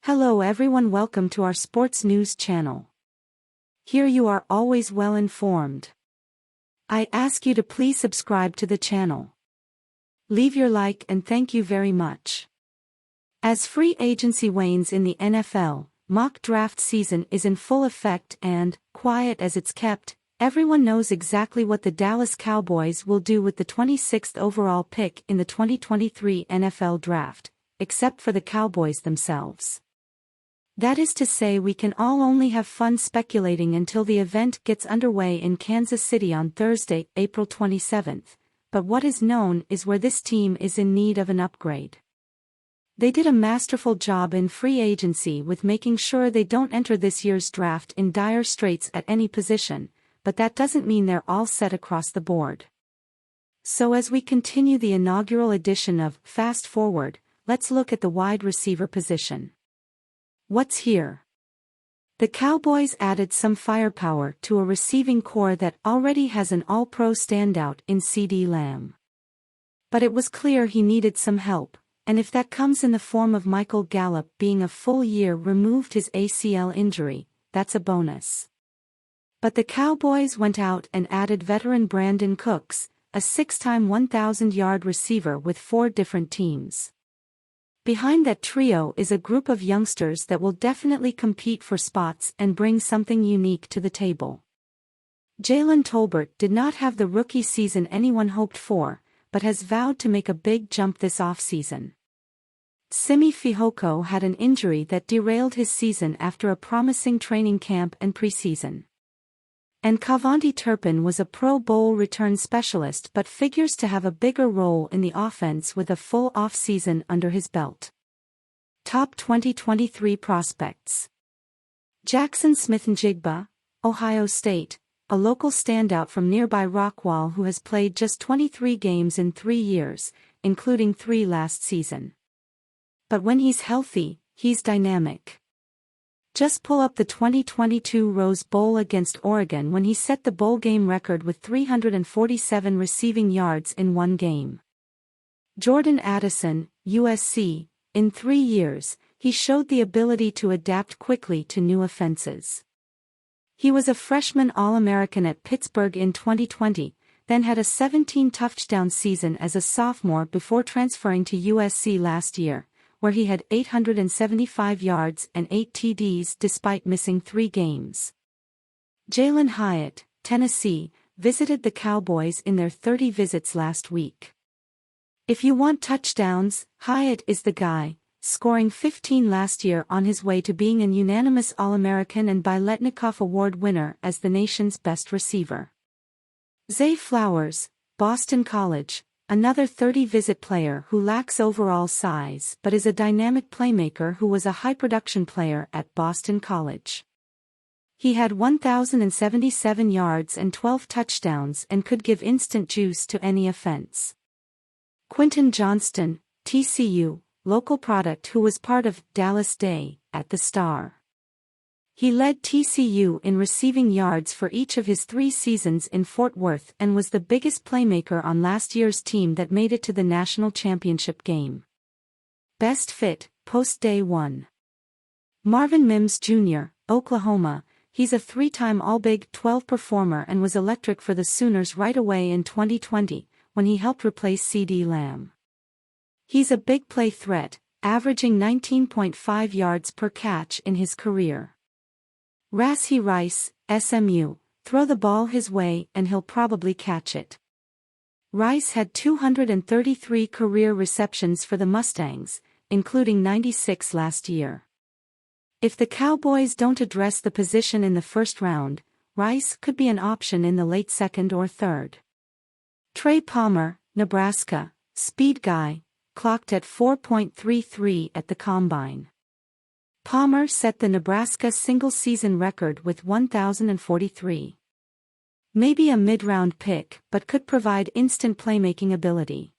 Hello everyone, welcome to our sports news channel. Here you are always well informed. I ask you to please subscribe to the channel. Leave your like and thank you very much. As free agency wanes in the NFL, mock draft season is in full effect and, quiet as it's kept, everyone knows exactly what the Dallas Cowboys will do with the 26th overall pick in the 2023 NFL Draft, except for the Cowboys themselves. That is to say, we can all only have fun speculating until the event gets underway in Kansas City on Thursday, April 27th, but what is known is where this team is in need of an upgrade. They did a masterful job in free agency with making sure they don't enter this year's draft in dire straits at any position, but that doesn't mean they're all set across the board. So as we continue the inaugural edition of Fast Forward, let's look at the wide receiver position. What's here? The Cowboys added some firepower to a receiving core that already has an all-pro standout in CeeDee Lamb. But it was clear he needed some help, and if that comes in the form of Michael Gallup being a full year removed his ACL injury, that's a bonus. But the Cowboys went out and added veteran Brandon Cooks, a 6-time 1,000-yard receiver with 4 different teams. Behind that trio is a group of youngsters that will definitely compete for spots and bring something unique to the table. Jalen Tolbert did not have the rookie season anyone hoped for, but has vowed to make a big jump this offseason. Simi Fehoko had an injury that derailed his season after a promising training camp and preseason. And Kavonte Turpin was a Pro Bowl return specialist but figures to have a bigger role in the offense with a full off-season under his belt. Top 2023 prospects. Jackson Smith-Njigba, Ohio State, a local standout from nearby Rockwall who has played just 23 games in 3 years, including 3 last season. But when he's healthy, he's dynamic. Just pull up the 2022 Rose Bowl against Oregon when he set the bowl game record with 347 receiving yards in 1 game. Jordan Addison, USC, in 3 years, he showed the ability to adapt quickly to new offenses. He was a freshman All-American at Pittsburgh in 2020, then had a 17-touchdown season as a sophomore before transferring to USC last year, where he had 875 yards and 8 TDs despite missing 3 games. Jalen Hyatt, Tennessee, visited the Cowboys in their 30 visits last week. If you want touchdowns, Hyatt is the guy, scoring 15 last year on his way to being an unanimous All-American and Biletnikoff Award winner as the nation's best receiver. Zay Flowers, Boston College, another 30-visit player who lacks overall size but is a dynamic playmaker who was a high-production player at Boston College. He had 1,077 yards and 12 touchdowns and could give instant juice to any offense. Quentin Johnston, TCU, local product who was part of Dallas Day at the Star. He led TCU in receiving yards for each of his 3 seasons in Fort Worth and was the biggest playmaker on last year's team that made it to the national championship game. Best fit, post-day 1. Marvin Mims Jr., Oklahoma, he's a 3-time All-Big 12 performer and was electric for the Sooners right away in 2020, when he helped replace CeeDee Lamb. He's a big play threat, averaging 19.5 yards per catch in his career. Rashee Rice, SMU, throw the ball his way and he'll probably catch it. Rice had 233 career receptions for the Mustangs, including 96 last year. If the Cowboys don't address the position in the first round, Rice could be an option in the late 2nd or 3rd. Trey Palmer, Nebraska, speed guy, clocked at 4.33 at the Combine. Palmer set the Nebraska single-season record with 1,043. Maybe a mid-round pick but could provide instant playmaking ability.